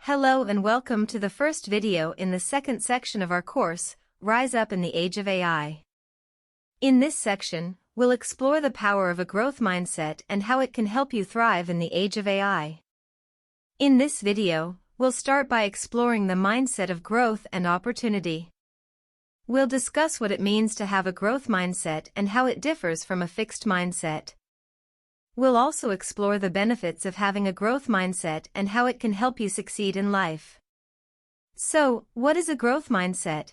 Hello and welcome to the first video in the second section of our course, Rise Up in the Age of AI. In this section, we'll explore the power of a growth mindset and how it can help you thrive in the age of AI. In this video, we'll start by exploring the mindset of growth and opportunity. We'll discuss what it means to have a growth mindset and how it differs from a fixed mindset. We'll also explore the benefits of having a growth mindset and how it can help you succeed in life. So, what is a growth mindset?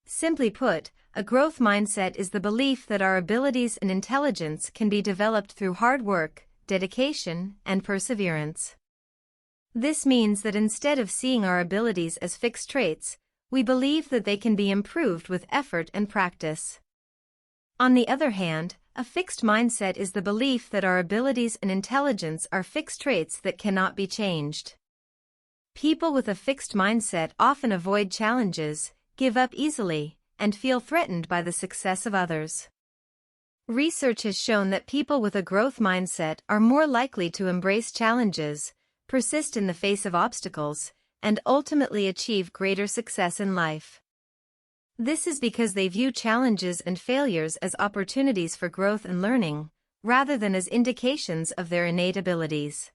Simply put, a growth mindset is the belief that our abilities and intelligence can be developed through hard work, dedication, and perseverance. This means that instead of seeing our abilities as fixed traits, we believe that they can be improved with effort and practice. On the other hand, a fixed mindset is the belief that our abilities and intelligence are fixed traits that cannot be changed. People with a fixed mindset often avoid challenges, give up easily, and feel threatened by the success of others. Research has shown that people with a growth mindset are more likely to embrace challenges, persist in the face of obstacles, and ultimately achieve greater success in life. This is because they view challenges and failures as opportunities for growth and learning, rather than as indications of their innate abilities.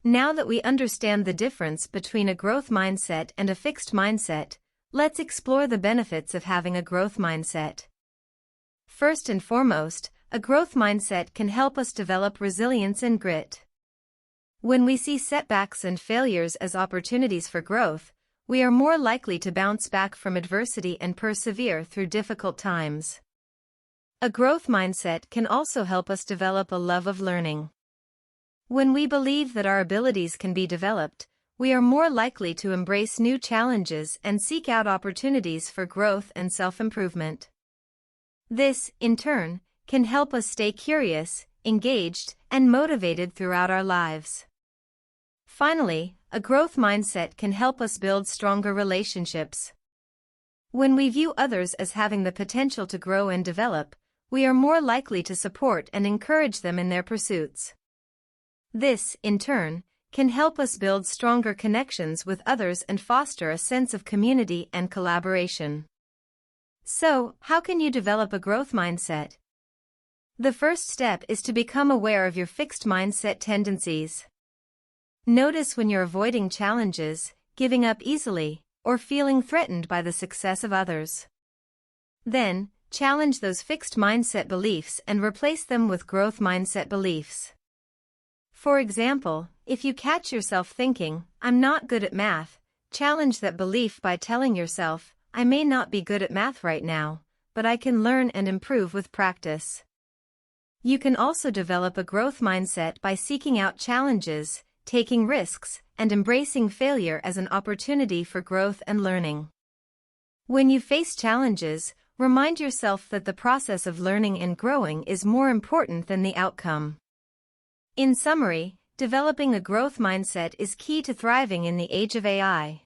Now that we understand the difference between a growth mindset and a fixed mindset, let's explore the benefits of having a growth mindset. First and foremost, a growth mindset can help us develop resilience and grit. When we see setbacks and failures as opportunities for growth, we are more likely to bounce back from adversity and persevere through difficult times. A growth mindset can also help us develop a love of learning. When we believe that our abilities can be developed, we are more likely to embrace new challenges and seek out opportunities for growth and self-improvement. This, in turn, can help us stay curious, engaged, and motivated throughout our lives. Finally, a growth mindset can help us build stronger relationships. When we view others as having the potential to grow and develop, we are more likely to support and encourage them in their pursuits. This, in turn, can help us build stronger connections with others and foster a sense of community and collaboration. So, how can you develop a growth mindset? The first step is to become aware of your fixed mindset tendencies. Notice when you're avoiding challenges, giving up easily, or feeling threatened by the success of others. Then, challenge those fixed mindset beliefs and replace them with growth mindset beliefs. For example, if you catch yourself thinking, "I'm not good at math," challenge that belief by telling yourself, "I may not be good at math right now, but I can learn and improve with practice." You can also develop a growth mindset by seeking out challenges, taking risks, and embracing failure as an opportunity for growth and learning. When you face challenges, remind yourself that the process of learning and growing is more important than the outcome. In summary, developing a growth mindset is key to thriving in the age of AI.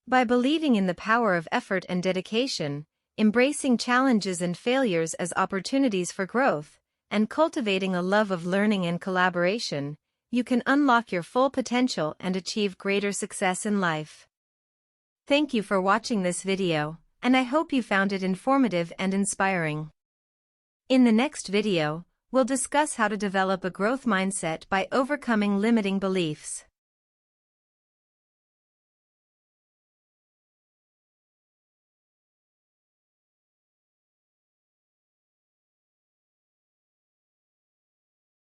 By believing in the power of effort and dedication, embracing challenges and failures as opportunities for growth, and cultivating a love of learning and collaboration, you can unlock your full potential and achieve greater success in life. Thank you for watching this video, and I hope you found it informative and inspiring. In the next video, we'll discuss how to develop a growth mindset by overcoming limiting beliefs.